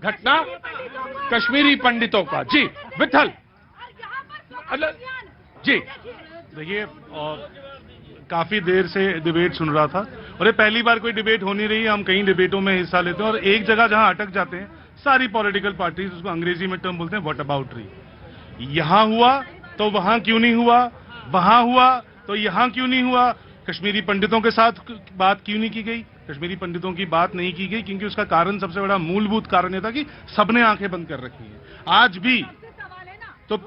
घटना कश्मीरी पंडितों का। जी विठल जी। देखिए, काफी देर से डिबेट सुन रहा था और ये पहली बार कोई डिबेट हो नहीं रही है। हम कई डिबेटों में हिस्सा लेते हैं और एक जगह जहां अटक जाते हैं सारी पॉलिटिकल पार्टीज, उसको अंग्रेजी में टर्म बोलते हैं व्हाट अबाउटरी। यहां हुआ तो वहां क्यों नहीं हुआ, वहां हुआ तो यहां क्यों नहीं हुआ, कश्मीरी पंडितों के साथ बात क्यों नहीं की गई। कश्मीरी पंडितों की बात नहीं की गई क्योंकि उसका कारण, सबसे बड़ा मूलभूत कारण यह था कि सबने आंखें बंद कर रखी हैं आज भी। तो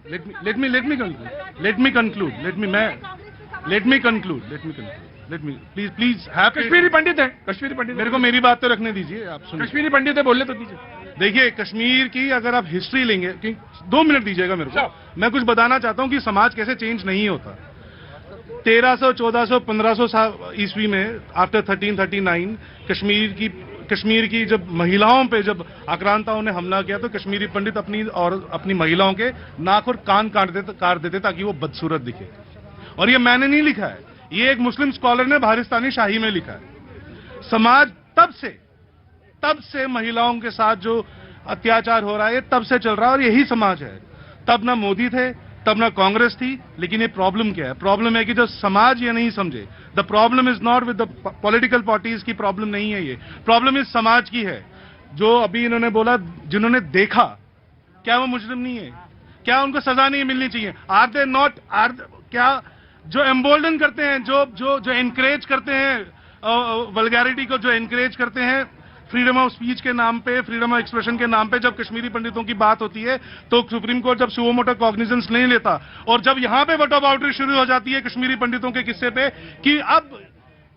let me conclude. Please have Kashmiri पंडित है, कश्मीरी पंडित। मेरे को मेरी बात तो रखने दीजिए, आप सुनिए। कश्मीरी पंडित है, बोलने तो दीजिए। देखिए, कश्मीर की अगर आप हिस्ट्री लेंगे, 2 मिनट दीजिएगा मेरे को, मैं कुछ बताना चाहता हूं कि समाज कैसे चेंज नहीं होता। 1300, 1400, 1500 ईस्वी में आफ्टर 1339 कश्मीर की जब महिलाओं पे जब आक्रांताओं ने हमला किया तो कश्मीरी पंडित अपनी महिलाओं के नाक और कान काट देते ताकि वो बदसूरत दिखे। और ये मैंने नहीं लिखा है, ये एक मुस्लिम स्कॉलर ने भारस्तानी शाही में लिखा है। समाज तब से महिलाओं के साथ जो अत्याचार हो रहा है तब से चल रहा है और यही समाज है। तब ना मोदी थे, तब ना कांग्रेस थी, लेकिन ये प्रॉब्लम क्या है? प्रॉब्लम है कि जो समाज ये नहीं समझे। The problem is not with the political parties की प्रॉब्लम नहीं है, ये प्रॉब्लम इस समाज की है। जो अभी इन्होंने बोला, जिन्होंने देखा, क्या वो मुजरिम नहीं है? क्या उनको सजा नहीं मिलनी चाहिए? आर दे नॉट, क्या जो एम्बोल्डन करते हैं, जो एनकरेज करते हैं वल्गैरिटी को, जो एनकरेज करते हैं फ्रीडम ऑफ स्पीच के नाम पे, फ्रीडम ऑफ एक्सप्रेशन के नाम पे, जब कश्मीरी पंडितों की बात होती है तो सुप्रीम कोर्ट जब सुओ मोटो कॉग्निजेंस नहीं लेता, और जब यहां पे व्हाट अबाउटरी शुरू हो जाती है कश्मीरी पंडितों के किस्से पे कि अब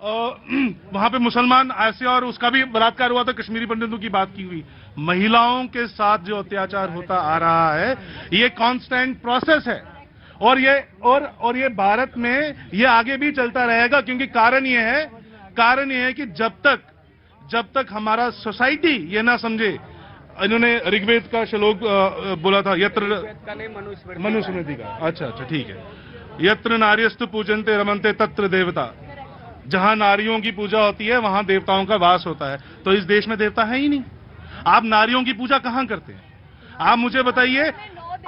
वहां पे मुसलमान ऐसे और उसका भी बलात्कार हुआ तो कश्मीरी पंडितों की बात की हुई। महिलाओं के साथ जो अत्याचार होता आ रहा है ये कांस्टेंट प्रोसेस है और ये भारत में ये आगे भी चलता रहेगा, क्योंकि कारण ये है कि जब तक हमारा सोसाइटी ये ना समझे। इन्होंने ऋग्वेद का श्लोक बोला था, यत्र मनुस्मृति का, अच्छा ठीक है, यत्र नार्यस्तु पूजन्ते रमन्ते तत्र देवता। जहां नारियों की पूजा होती है वहां देवताओं का वास होता है। तो इस देश में देवता है ही नहीं, आप नारियों की पूजा कहां करते हैं? आप मुझे बताइए।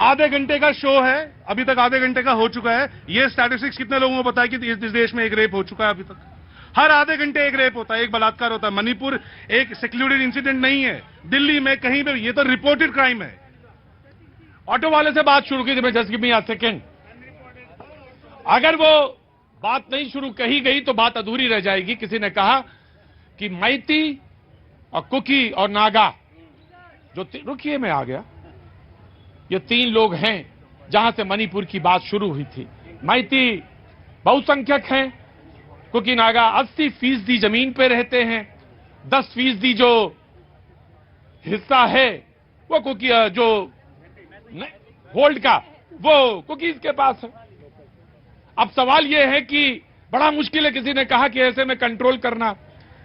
आधे घंटे का शो है, अभी तक आधे घंटे का हो चुका है। ये स्टैटिस्टिक्स कितने लोगों को पता है कि इस देश में एक रेप हो चुका है? अभी तक हर आधे घंटे एक रेप होता है, एक बलात्कार होता है। मणिपुर एक सेक्लूडेड इंसिडेंट नहीं है, दिल्ली में कहीं पे ये तो रिपोर्टेड क्राइम है। ऑटो वाले से बात शुरू की थी, just give me a second. अगर वो बात नहीं शुरू कही गई तो बात अधूरी रह जाएगी। किसी ने कहा कि मैती और कुकी और नागा जो रुकिए मैं आ गया, ये 3 लोग हैं जहां से मणिपुर की बात शुरू हुई थी। मैती बहुसंख्यक हैं, कुकी नागा 80% जमीन पे रहते हैं, 10% जो हिस्सा है वो कुकी जो होल्ड का वो कुकीज के पास है। अब सवाल यह है कि बड़ा मुश्किल है, किसी ने कहा कि ऐसे में कंट्रोल करना।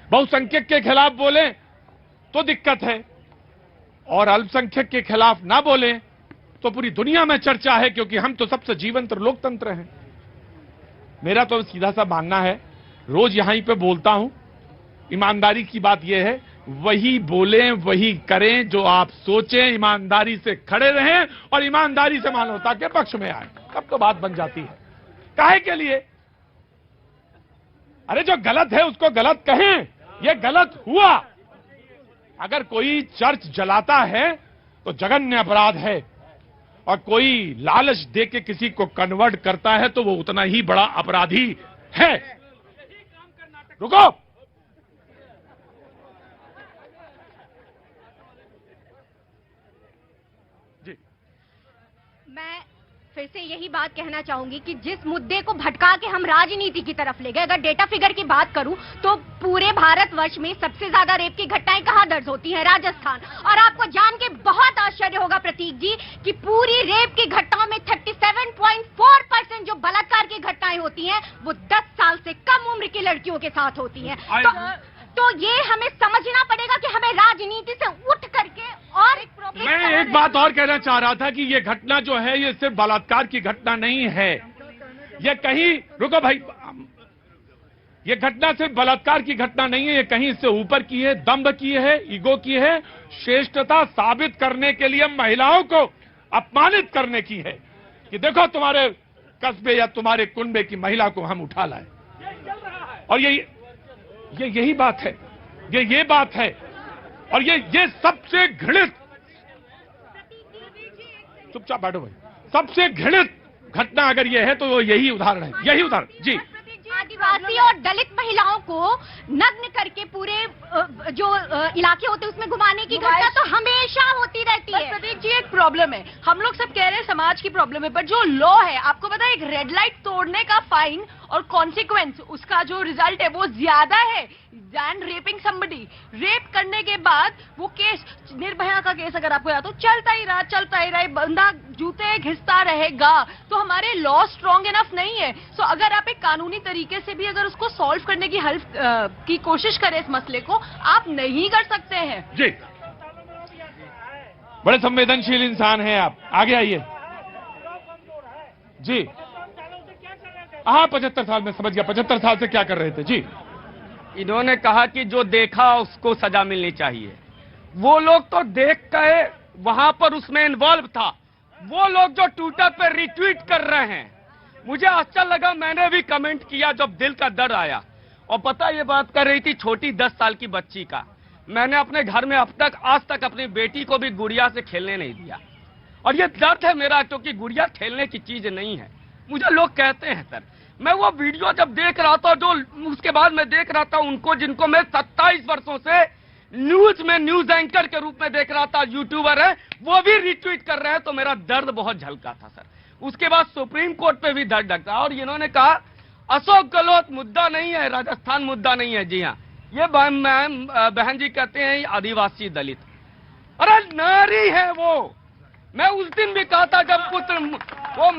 बहुसंख्यक के खिलाफ बोले तो दिक्कत है और अल्पसंख्यक के खिलाफ ना बोले तो पूरी दुनिया में चर्चा है, क्योंकि हम तो सबसे जीवंत लोकतंत्र हैं। मेरा तो सीधा सा मानना है, रोज यहीं पे बोलता हूं, ईमानदारी की बात यह है, वही बोलें वही करें जो आप सोचें, ईमानदारी से खड़े रहें और ईमानदारी से मानवता के पक्ष में आए, तब तो बात बन जाती है। काहे के लिए? अरे जो गलत है उसको गलत कहें, यह गलत हुआ। अगर कोई चर्च जलाता है तो जघन्य अपराध है, और कोई लालच देके किसी को कन्वर्ट करता है तो वो उतना ही बड़ा अपराधी है। रुको, जी। मैं फिर से यही बात कहना चाहूंगी कि जिस मुद्दे को भटका के हम राजनीति की तरफ ले गए, अगर डेटा फिगर की बात करूं तो पूरे भारतवर्ष में सबसे ज्यादा रेप की घटनाएं कहां दर्ज होती हैं? राजस्थान। और आपको जान के बहुत आश्चर्य होगा प्रतीक जी कि पूरी रेप की घटनाओं में 37.4% जो बलात्कार की घटनाएं होती हैं वो 10 साल से कम उम्र की लड़कियों के साथ होती हैं। तो ये हमें समझना पड़ेगा कि हमें राजनीति से उठ करके और मैं एक बात और कहना चाह रहा था कि ये घटना जो है ये सिर्फ बलात्कार की घटना नहीं है। ये कहीं, रुको भाई, ये घटना सिर्फ बलात्कार की घटना नहीं है, ये कहीं इससे ऊपर की है, दंभ की है, ईगो की है, श्रेष्ठता साबित करने के लिए महिलाओं को अपमानित करने की है कि देखो तुम्हारे कस्बे या तुम्हारे कुनबे की महिला को हम उठा लाए। और यही बात है, ये बात है। और ये सबसे घृणित, चुपचाप बैठो भाई, सबसे घृणित घटना अगर ये है तो वो यही उदाहरण है, यही उदाहरण। जी, आदिवासी और दलित महिलाओं को नग्न करके पूरे जो इलाके होते हैं उसमें घुमाने की घटना तो हमेशा होती रहती है। प्रतीक जी, एक प्रॉब्लम है, हम लोग सब कह रहे हैं समाज की प्रॉब्लम है, पर जो लॉ है, आपको पता है एक रेड लाइट तोड़ने का फाइन और कॉन्सिक्वेंस, उसका जो रिजल्ट है वो ज्यादा है दैन रेपिंग समबडी। रेप करने के बाद वो केस, निर्भया का केस अगर आपको याद हो, चलता ही रहा, बंदा जूते घिसता रहेगा। तो हमारे लॉ स्ट्रॉन्ग इनफ नहीं है। सो अगर आप एक कानूनी तरीके से भी अगर उसको सॉल्व करने की हेल्प की कोशिश करें इस मसले को, आप नहीं कर सकते हैं। जी, बड़े संवेदनशील इंसान हैं आप, आगे आइए। जी हाँ, 75 साल में समझ गया, 75 साल से क्या कर रहे थे। जी, इन्होंने कहा कि जो देखा उसको सजा मिलनी चाहिए। वो लोग तो देख के वहां पर उसमें इन्वॉल्व था, वो लोग जो ट्विटर पे रिट्वीट कर रहे हैं, मुझे आश्चर्य लगा। मैंने भी कमेंट किया जब दिल का दर्द आया। और पता ये बात कर रही थी छोटी 10 साल की बच्ची का। मैंने अपने घर में आज तक अपनी बेटी को भी गुड़िया से खेलने नहीं दिया। और ये दर्द है मेरा, क्योंकि गुड़िया खेलने की चीज नहीं है। मुझे लोग कहते हैं सर, मैं वो वीडियो जब देख रहा था, जो उसके बाद मैं देख रहा था उनको जिनको मैं 27 वर्षों से न्यूज में न्यूज एंकर के रूप में देख रहा था, यूट्यूबर है, वो भी रिट्वीट कर रहे हैं, तो मेरा दर्द बहुत झलका था सर। उसके बाद सुप्रीम कोर्ट पे भी दर्द लगता। और इन्होंने कहा अशोक गहलोत मुद्दा नहीं है, राजस्थान मुद्दा नहीं है। जी हाँ, ये बहन जी कहते हैं आदिवासी दलित, अरे नारी है वो। मैं उस दिन भी कहा था जब वो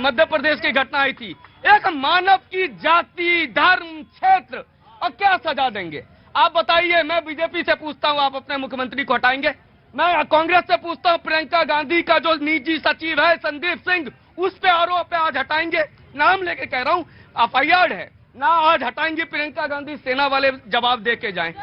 मध्य प्रदेश की घटना आई थी, एक मानव की जाति, धर्म, क्षेत्र, और क्या सजा देंगे आप बताइए। मैं बीजेपी से पूछता हूं, आप अपने मुख्यमंत्री को हटाएंगे? मैं कांग्रेस से पूछता हूं, प्रियंका गांधी का जो निजी सचिव है संदीप सिंह, उस पे आरोप है, आज हटाएंगे? नाम लेके कह रहा हूं, FIR है ना, आज हटाएंगे प्रियंका गांधी? सेना वाले जवाब दे के जाएं।